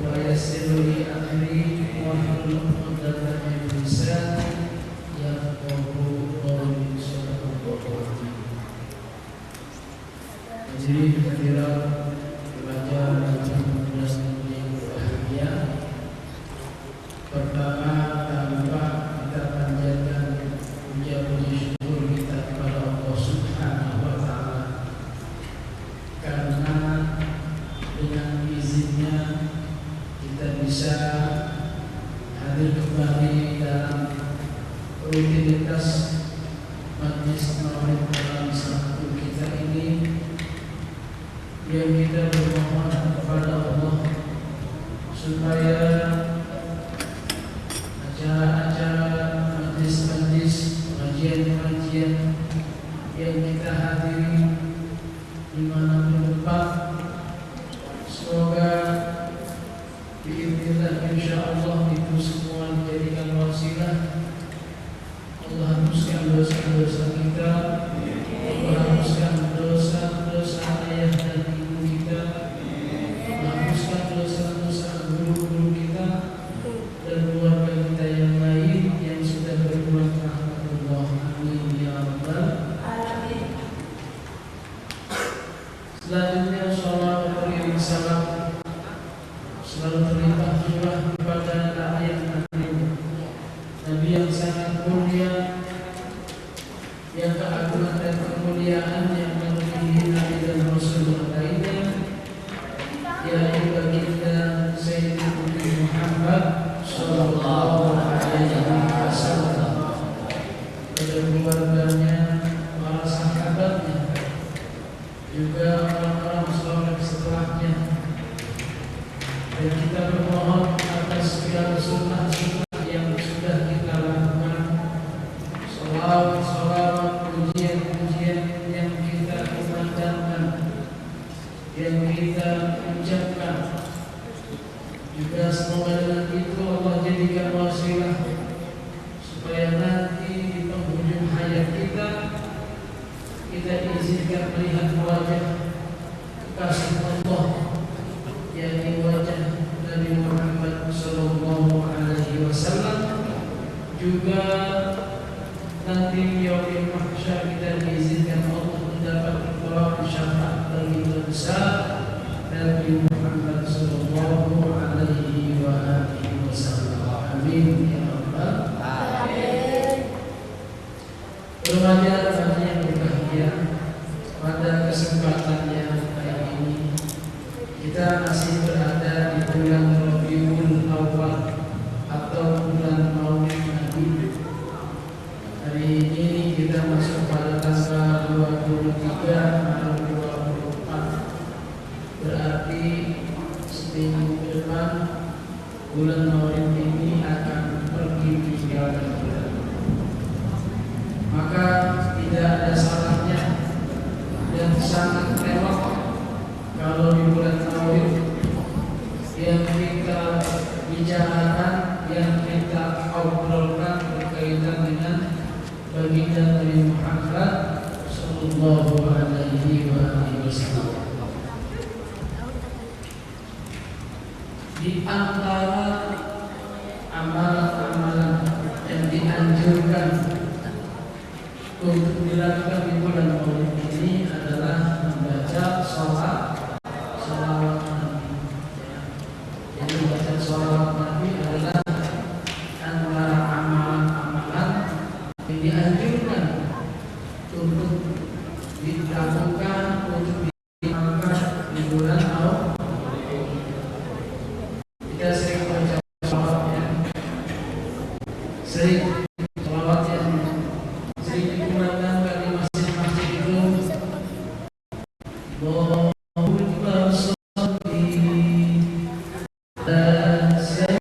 ويسر لي أمري واحلل عقدة من لساني يفقهوا قولي. صدق الله العظيم. Hadirin hadirat pelajar dan yang berbahagia, pertama tanpa kita panjatkan puja puji syukur kita kepada Allah Subhanahu wa Ta'ala, karena dengan izinnya kita bisa hadir kembali dalam rutinitas majlis maulid dalam satu kita ini, yang kita bermohon kepada Allah supaya acara-acara, majlis-majlis, pengajian-pengajian yang kita hadiri dimanapun tempat, semoga biidznillah insyaallah itu semua dijadikan wasilah Allah hapuskan dosa-dosa kita, Allah hapuskan dosa-dosa ayah dan ibu kita, Allah hapuskan dosa-dosa guru-guru kita dan keluarga kita yang lain yang sudah berbuat rahmatullah. Amin ya rabbal alamin. Selanjutnya sholawat beriring salam selalu terlimpah curah kepada Nabi yang sangat mulia, yang keagungan dan kemuliaan yang melebihi Nabi dan Rasul lainnya, yaitu baginda Sayyidina Muhammad Sallallahu Alaihi Wasallam, pada keluarganya, para sahabatnya, juga orang-orang saleh setelahnya. Dan kita bermohon atas segala sunnah-sunnah yang sudah kita lakukan, salawat-salawat, pujian-pujian yang kita kumandangkan, yang kita ucapkan, juga semoga dengan itu Allah jadikan wasilah supaya nanti di penghujung hayat kita diizinkan melihat wajah kekasih Allah, yakni wajah Nabi Muhammad Sallallahu Alaihi Wasallam. Juga nanti yaumil mahsyar kita diizinkan Allah mendapat pertolongan syafaat dari besar Nabi Muhammad Sallallahu Alaihi Wasallam. Amin ya rabbal alamin. Remaja yang berbahagia, pada kesempatan yang kali ini kita masih berada di bulan Rabiul Awal atau bulan Maulid Nabi. Hari ini kita masuk pada tanggal 23 atau 24, berarti seminggu ke depan bulan Maulid ini akan pergi tinggalkan kita. Maka tidak ada salahnya dan sangat elok kalau di bulan Maulid yang kita bicarakan, yang kita obrolkan berkaitan dengan baginda Nabi Muhammad Sallallahu Alaihi Wasallam. Di antara amalan-amalan yang dianjurkan untuk dilakukan di bulan Maulid ini adalah membaca salawat Nabi. Jadi membaca salawat Nabi adalah antara amalan-amalan yang dianjurkan untuk dilakukan, untuk diamalkan di bulan Maulid. Kita sering baca salawat yang sering dikumandangkan di masjid-masjid itu. Allahumma sholli ala sayyidina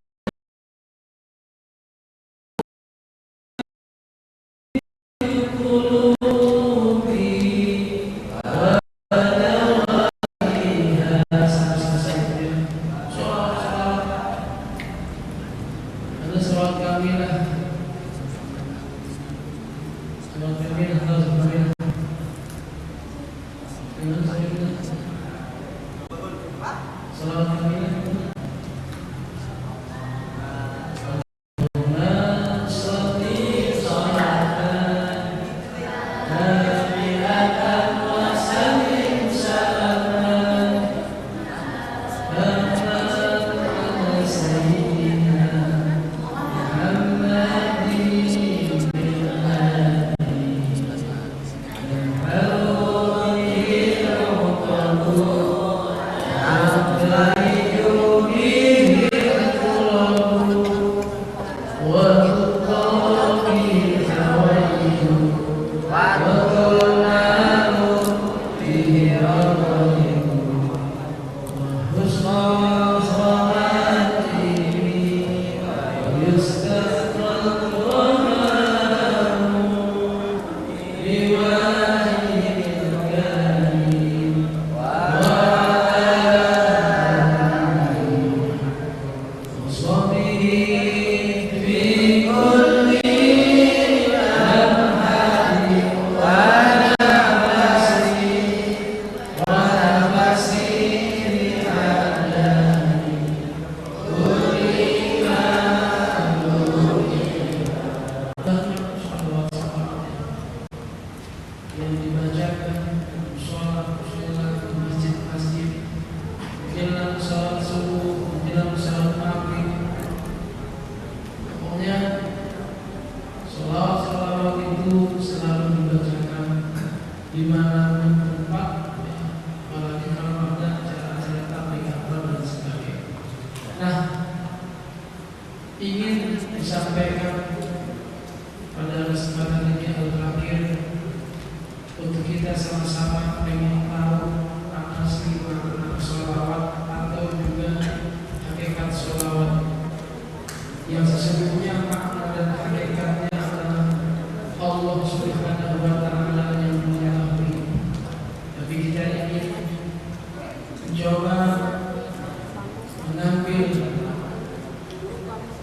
Nah, ingin disampaikan pada kesempatan ini terakhir untuk kita sama-sama ingin tahu apa sih makna sholawat atau juga hakikat sholawat yang sesungguhnya makna dan hakikatnya adalah Allah Subhanahu wa Ta'ala yang mengetahui. Tapi kita ingin mencoba mengambil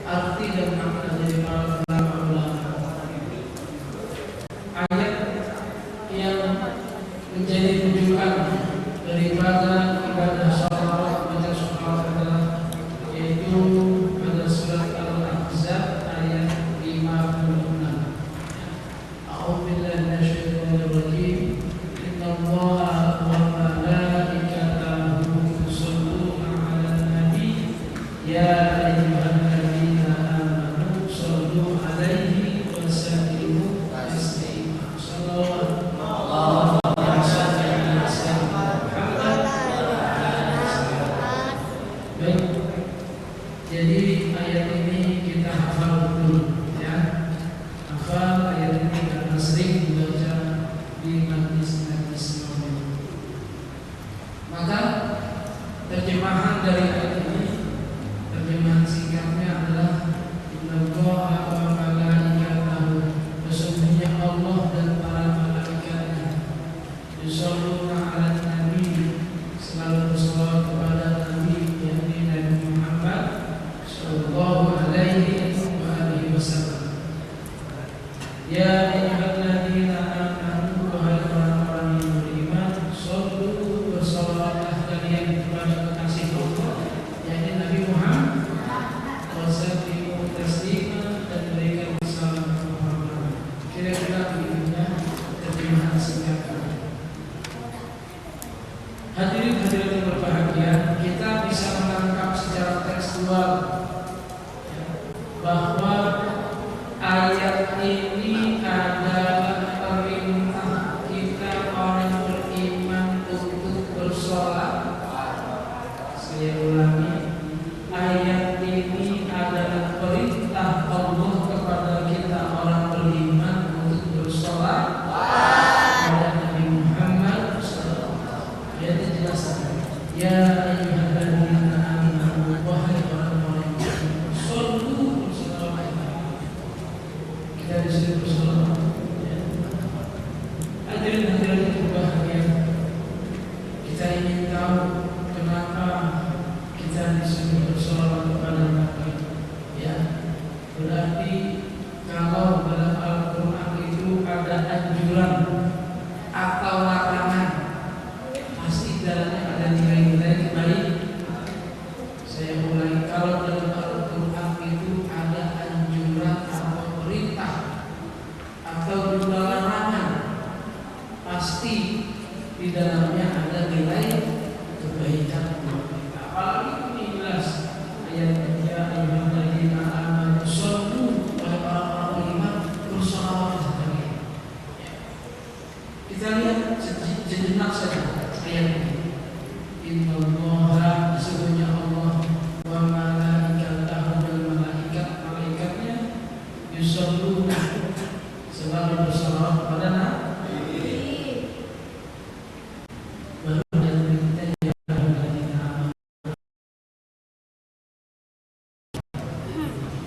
arti dan makna dari para ulama. Ayat yang menjadi rujukan daripada ibadah sholawat baca sholawat adalah yaitu pada surat Al-Ahzab ayat 56. A'udzubillahi minasyaitonir rajim. Innallaha wa malaikatahu yusholluna 'alan nabi ya ayyuhalladzina amanu shollu 'alaihi wa sallimu taslima. Shallallahu alaihi wasallam. Baik. Jadi ayat ini kita hafal dulu ya. Hafal ayat ini karena sering dibaca di majlis-majlis maulid. Maka terjemahan dari ayat ini, terjemahan singkatnya adalah Innallaha wa malaikatahu, sesungguhnya Allah dan para malaikatnya yusholluna 'alan nabi, selalu bersolawat kepada Nabi yakni Nabi Muhammad sallallahu alaihi wa alihi wasallam. Ya ayyuhalladzina amanu, wahai orang-orang yang beriman, shollu bersolawatlah kalian kepada kekasih Allah yakni Nabi Muhammad, wa sallimu taslima, dan berikan salam Muhammad. Kira-kira beginilah terjemahan singkatnya. Hadirin hadirat yang berbahagia, kita bisa menangkap secara tekstual bahwa ayat ini adalah perintah kita orang beriman untuk bersolat. Saya ulangi, ayat ini adalah perintah Allah kepada kita orang beriman untuk bersolat kepada Nabi Muhammad sallallahu. Ayatnya jelas. Ya ayyuhalladzina amanu, wahai orang-orang yang beriman, shollu bersolawat. Kita disuruh bersolawat. Hadirin hadirat yang berbahagia, kita ingin tahu kenapa kita disuruh bersolawat kepada Nabi. Ya, berarti kalau dalam Al-Quran itu ada anjuran atau larangan, pasti dalamnya ada nilai-nilai baik. Saya ulangi, kalau dalam Al-Quran itu ada anjuran atau perintah atau juga larangan, pasti di dalamnya ada nilai kebaikan buat kita. Apalagi ini jelas ayatnya, ya ayyuhalladzina amanu shollu, wahai orang-orang beriman bersolawatlah kalian. Kita lihat sejenak saja ayat ini. Innallaha, sesungguhnya Allah, wa malaikatahu, dan malaikatnya yusholluna, selalu bersolawat kepada Nabi. Baru ada perintah ya ayyuhalladzina amanu.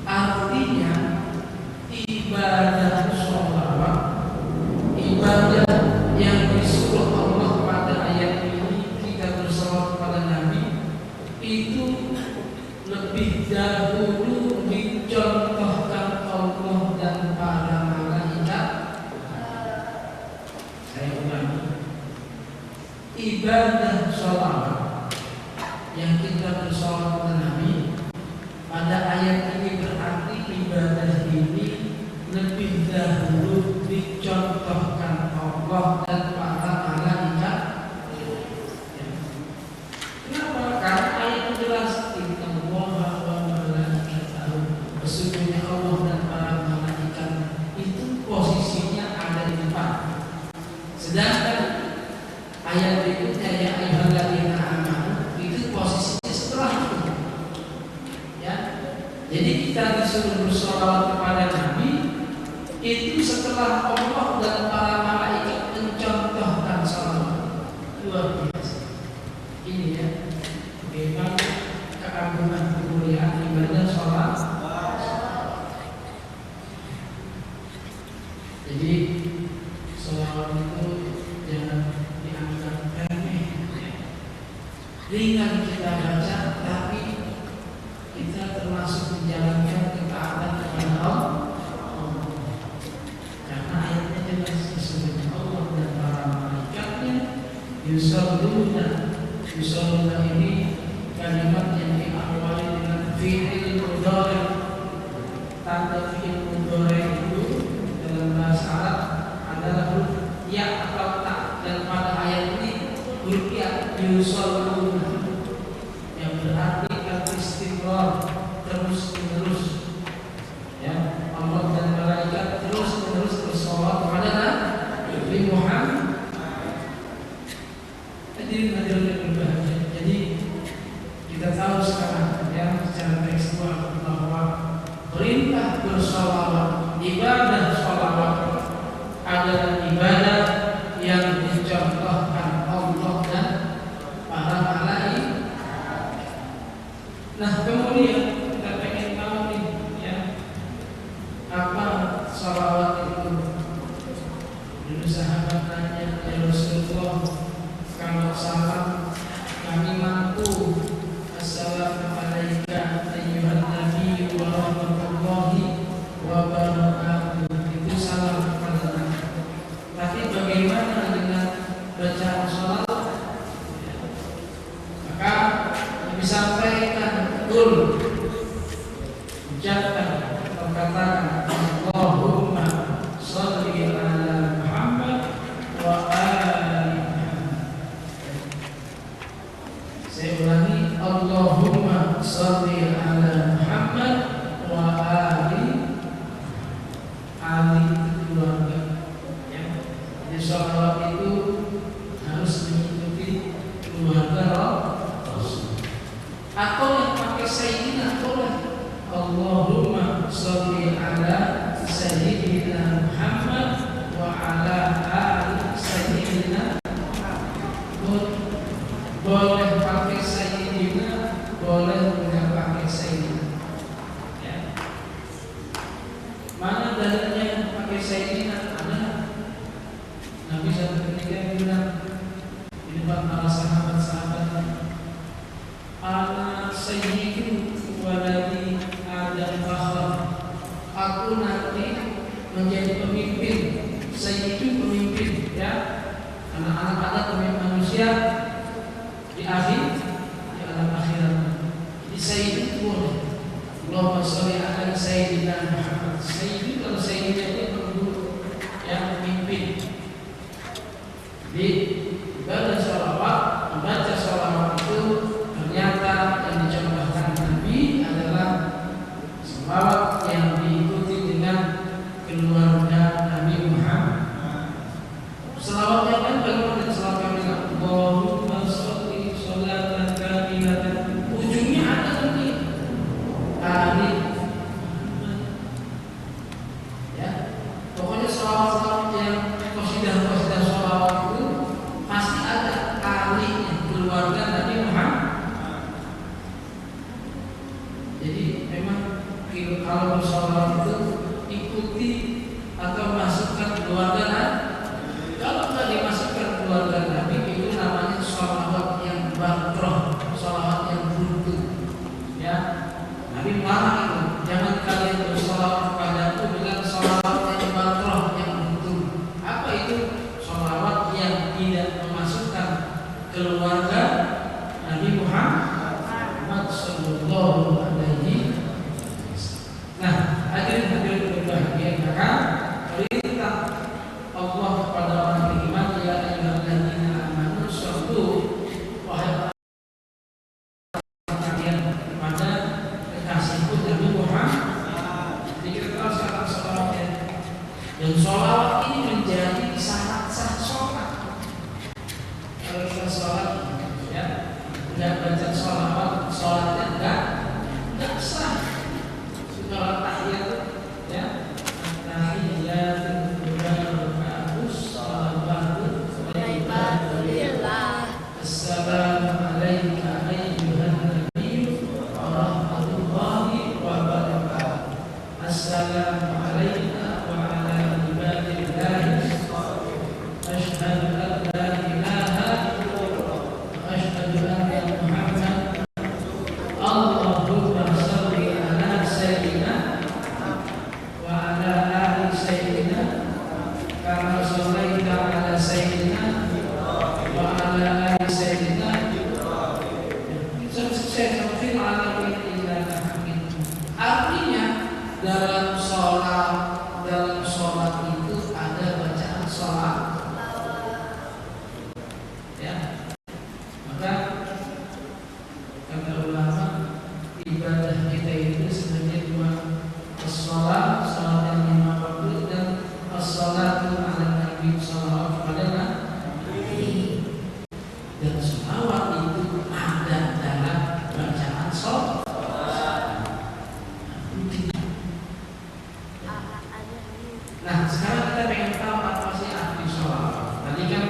Artinya ibadah sholawat, ibadah yang disuruh Allah pada ayat ini, kita bersolawat kepada Nabi, itu lebih dahulu dicontohkan Allah dan para malaikat. Saya ulangi, ibadah sholawat yang kita bersolawat kepada Nabi pada ayat ini berarti ibadah ini lebih dahulu dicontohkan Allah dan para malaikat. Kenapa? Karena ayat itu jelas, Innallaha wa malaikatahu, sesungguhnya Allah dan para malaikat itu posisinya ada di depan. Sedangkan ayat berikutnya ya ayyuhalladzina amanu itu posisinya setelah itu. Jadi kita disuruh bersolawat kepada Nabi itu setelah Allah dan para malaikat mencontohkan salawat. Luar biasa. Ini ya, memang keagungan kemuliaan ibadah sholat. Jadi salawat itu jangan dianggap remeh. Ringan kita baca, tapi kita termasuk menjalankan ketaatan kepada Allah. Karena ayatnya jelas, sesungguhnya Allah dan para malaikatnya yusalluna ini kalimat yang diawali dengan fi'il mudhari. Tanda fi'il mudhari itu dalam bahasa Arab adalah huruf ya atau ta, dan pada ayat ini huruf ya yusalluna yang berarti istiqrar, terus menerus. Ya, Allah dan malaikat terus menerus bersolawat kepada Nabi Muhammad. Hadirin berbahagia. Jadi kita tahu sekarang ya secara tekstual bahwa perintah bersolawat, ibadah solawat adalah ibadah yang dicontohkan Allah dan para malaikat. Nah, kemudian kita pengen tahu nih ya, apa salawat itu? Dulu sahabat tanya, ya Rasulullah, kalau salam kami mampu, assalamualaikum ayyuhan nabi wa rahmatullahi wa barakatuh. Itu salam kepada Nabi. Tapi bagaimana dengan bacaan salawat? Maka disampaikan betul, ucapkan atau katakan Allahumma sholli ala Muhammad wa ali Muhammad. Saya ulangi, Allahumma sholli ala Muhammad wa ali keluarga. Ya, jadi sholawat itu harus mengikuti keluarga Rasul. Atau yang pakai sayyidina boleh. Allahumma sholli ala sayyidina Muhammad wa ala ali sayyidina Muhammad. Boleh pakai sayyidina, boleh tidak pakai sayyidina. Ya. Mana dalilnya pakai sayyidina? Ada. Nabi satu ketika bilang di depan para sahabat-sahabat, ana sayyidu waladi Adam fakhar. Aku nanti menjadi pemimpin. Sayyidu pemimpin, ya. Anak-anak Adam pemimpin manusia di alam akhirat. Jadi sayyidu boleh. Allahumma sholli ala sayyidina Muhammad. Sayyidu kalau sayyidina itu pengguru, ya, pemimpin. Jadi ibadah sholawat, membaca sholawat itu ternyata yang dicontohkan Nabi adalah sholawat yang diikuti dengan keluarga Nabi Muhammad. Sholawat yang lain bagaimana? Sholawat yang bilang Allahumma sholli sholatan kamilatan, ujungnya ada nanti ali. Ya, pokoknya sholawat yang qasidah sholawat itu pasti ada ali keluarga Nabi Muhammad. Jadi memang kalau bersolawat itu ikuti atau masukkan keluarga Nabi. Kalau tidak dimasukkan keluarga Nabi itu namanya sholawat yang batroh, sholawat yang buntu. Ya, Nabi melarang itu. Jangan kalian bersolawat kepadaku dengan sholawat yang batroh, yang buntu. Apa itu? Sholawat yang tidak memasukkan keluarga Nabi Muhammad sallallahu alaihi wasallam. Nah, hadirin berbahagia, maka perintah Allah kepada orang beriman, ya ayyuhalladzina amanu shollu, wahai kalian, kepada kekasihku Nabi Muhammad. Jadi kita tahu sekarang sholawat ya. Dan sholawat ini menjadi syarat sah sholat. Kalau kita sholat ya, tidak baca sholawat, sholatnya enggak sah. ibadah kita itu sebenarnya dua, as-shalat, salat yang lima waktu, dan as-salatu ala nabi, salawat kepada Nabi. Dan salawat itu ada dalam bacaan sholat. Nah, sekarang kita pengen tahu apa sih arti sholawat. Tadi kan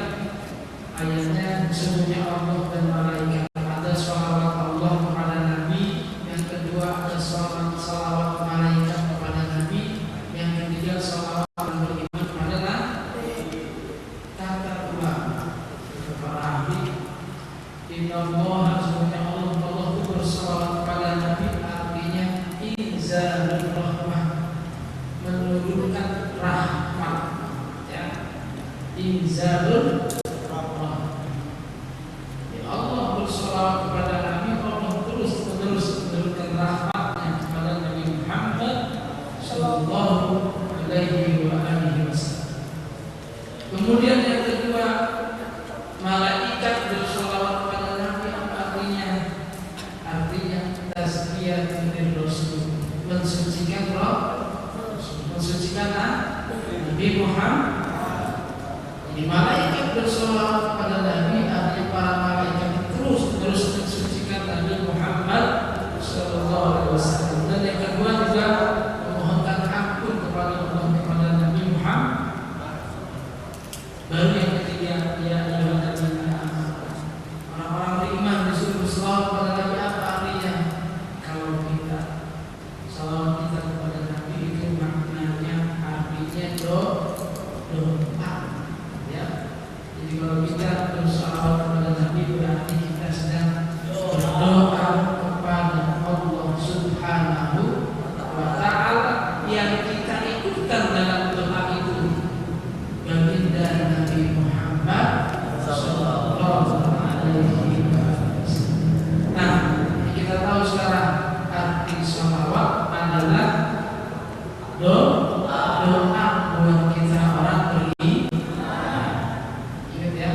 ayatnya sesungguhnya Allah dan malaikat, ada sholawat Allah kepada Nabi. Yang kedua ada sholawat malaikat kepada Nabi. Yang ketiga sholawat dan beriman kepada Nabi. Kata ulama para ahli, inna Allah, sesungguhnya Allah itu bersolawat kepada Nabi, artinya inzalur rahmah, menurunkan rahmat, ya, inzalur rahmah. Ya, Allah bersolawat kepada Nabi, Allah terus menerus menurunkan rahmatnya kepada Nabi Muhammad sallallahu alaihi wa alihi wasallam. Kemudian yang kedua, malaikat bersolawat kepada Nabi, apa artinya? Artinya tazkiyatun lirrasul, mensucikan roh, mensucikan Nabi Muhammad. Jadi malaikat bersolawat kepada Nabi, artinya para malaikat terus mensucikan Nabi Muhammad sallallahu alaihi wasallam. Dan yang kedua juga memohonkan ampun kepada Allah kepada Nabi Muhammad. Baru yang ketiga, ya orang-orang beriman disuruh bersolawat kepada Nabi. Apa artinya? Kalau kita salawat kita kepada Nabi itu maknanya artinya doa, ya. Jadi kalau kita bersolawat kepada Nabi berarti kita sedang berdoa kepada Allah Subhanahu wa Ta'ala, yang kita ikutkan dalam doa itu baginda Nabi Muhammad sallallahu alaihi wasallam. Nah, kita tahu sekarang arti sholawat adalah doa buat kita orang beriman. Ingat ya.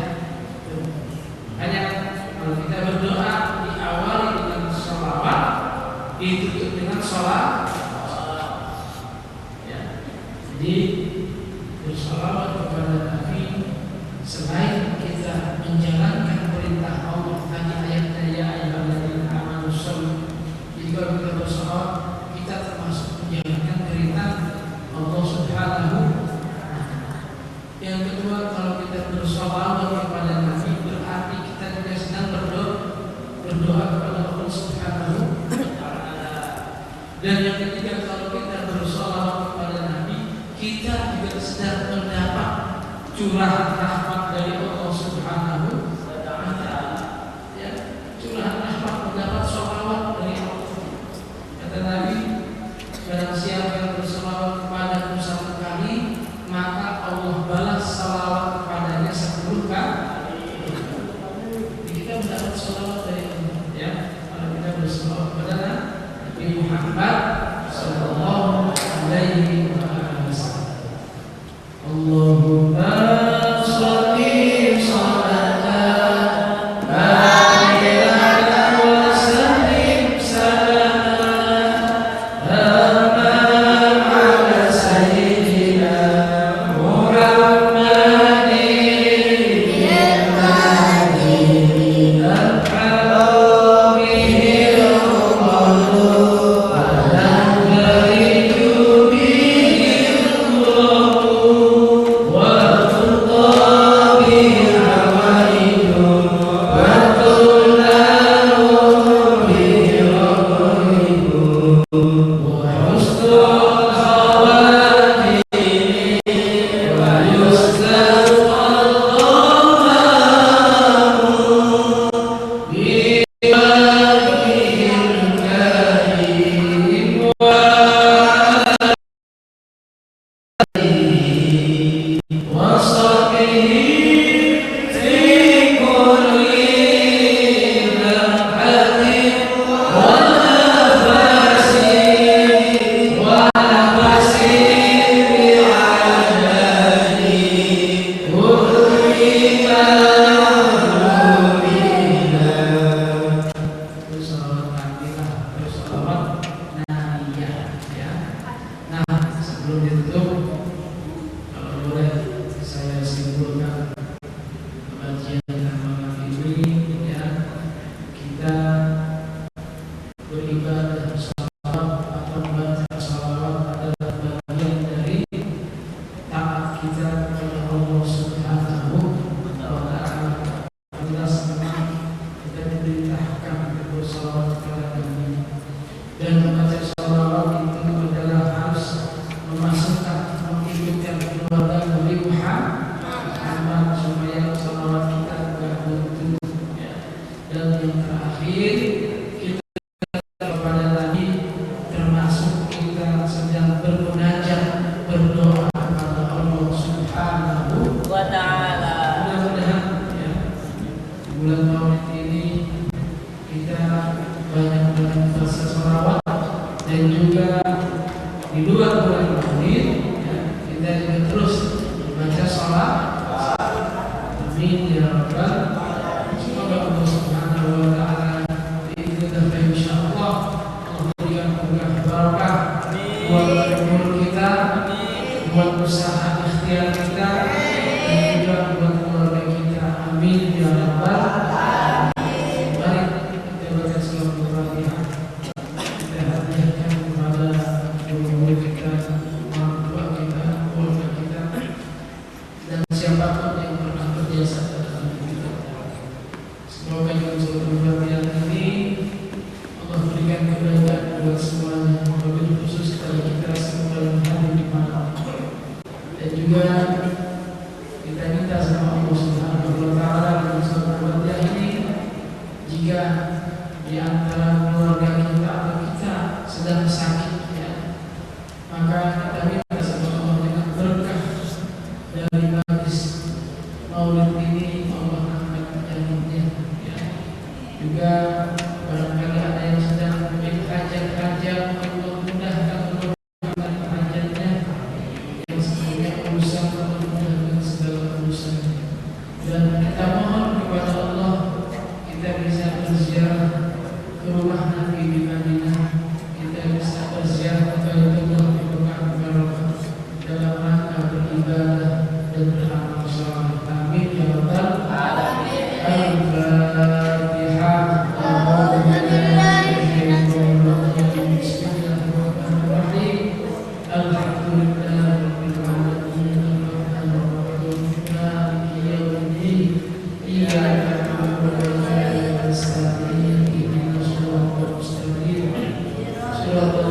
Hanya kalau kita berdoa diawali dengan sholawat, ditutup dengan sholat. Ya. Jadi bersolawat kepada Nabi selain kita menjalankan perintah Allah, tadi ayatnya ya ayyuhalladzina amanu shollu. Jadi kalau kita bersolawat, kita termasuk menjalankan perintah Allah Subhanahu. Yang kedua, kalau kita bersolawat kepada Nabi berarti kita juga sedang berdoa kepada Allah Subhanahu. Dan yang ketiga, kalau kita bersolawat kepada Nabi, kita juga sedang mendapat curahan rahmat dari Allah Subhanahu wa Ta'ala. Ya, curahan rahmat, mendapat sholawat dari Allah. Kata Nabi, barang siapa yang bersolawat kepadaku 1 kali, maka Allah balas sholawat kepadanya 10 kali. Jadi kita mendapat sholawat dari Allah, ya. Kalau kita bersolawat kepada Nabi Muhammad sallallahu alaihi wasallam. Allahumma sholli sholatan beribadah salawat atau membaca salawat adalah bagian dari taat kita kepada Allah Subhanahu wa Ta'ala. Jelas memang kita diperintahkan untuk bersalawat kepada Nabi, dan membaca salawat itu adalah harus memasukkan, mengikutkan keluarga Nabi Muhammad supaya salawat kita tidak buntu. Dan yang terakhir, kita kepada Nabi termasuk kita sedang bermunajat, berdoa kepada Allah Subhanahu wa Ta'ala. Mudah-mudahan ya, bulan Maulid ini kita banyak membaca salawat, dan juga di luar bulan Maulid ya, kita juga terus membaca salat. Amin ya rabbal alamin. Semoga Allah Subhanahu wa Ta'ala biidznillah insyaallah Allah berikan berkah barakah buat umur kita, buat usaha ikhtiar kita, dan juga buat keluarga kita. Amin ya rabbal alamin. Mari kita baca surah Al-Fatihah. Kita hadiahkan kepada guru kita, orang tua kita, keluarga kita, dan siapapun yang pernah berjasa dalam hidup kita. Semoga dengan surah Al-Fatihah ini Allah berikan kebaikan buat semuanya, wabil khusus kepada kita semua yang hadir di malam. Dan juga kita minta sama Allah Subhanahu wa Ta'ala dengan surah Al-Fatihah ini, jika di antara keluarga kita atau kita sedang sakit ya, maka kita minta sama Allah dengan berkah dari majlis Maulid ini, Allah angkat penyakitnya ya. Juga barangkali ada yang sedang memiliki hajat-hajat, Allah mudahkan, Allah mudahkan hajatnya, yang semuanya urusan Allah mudahkan segala urusannya. Dan kita mohon kepada Allah kita bisa berziarah ke rumah Nabi di Madinah, kita bisa berziarah ke Baitullah di Mekah Mukarramah dalam rangka beribadah dan beramal saleh. Amin ya rabbal alamin. Al-Fatihah. Bismillahirrahmanirrahim. Alhamdulillahirabbil alamin. Arrahmanirrahim. Maliki yaumiddin. Iyyaka na'budu wa iyyaka nasta'in. Ihdinas siratal mustaqim. Siratal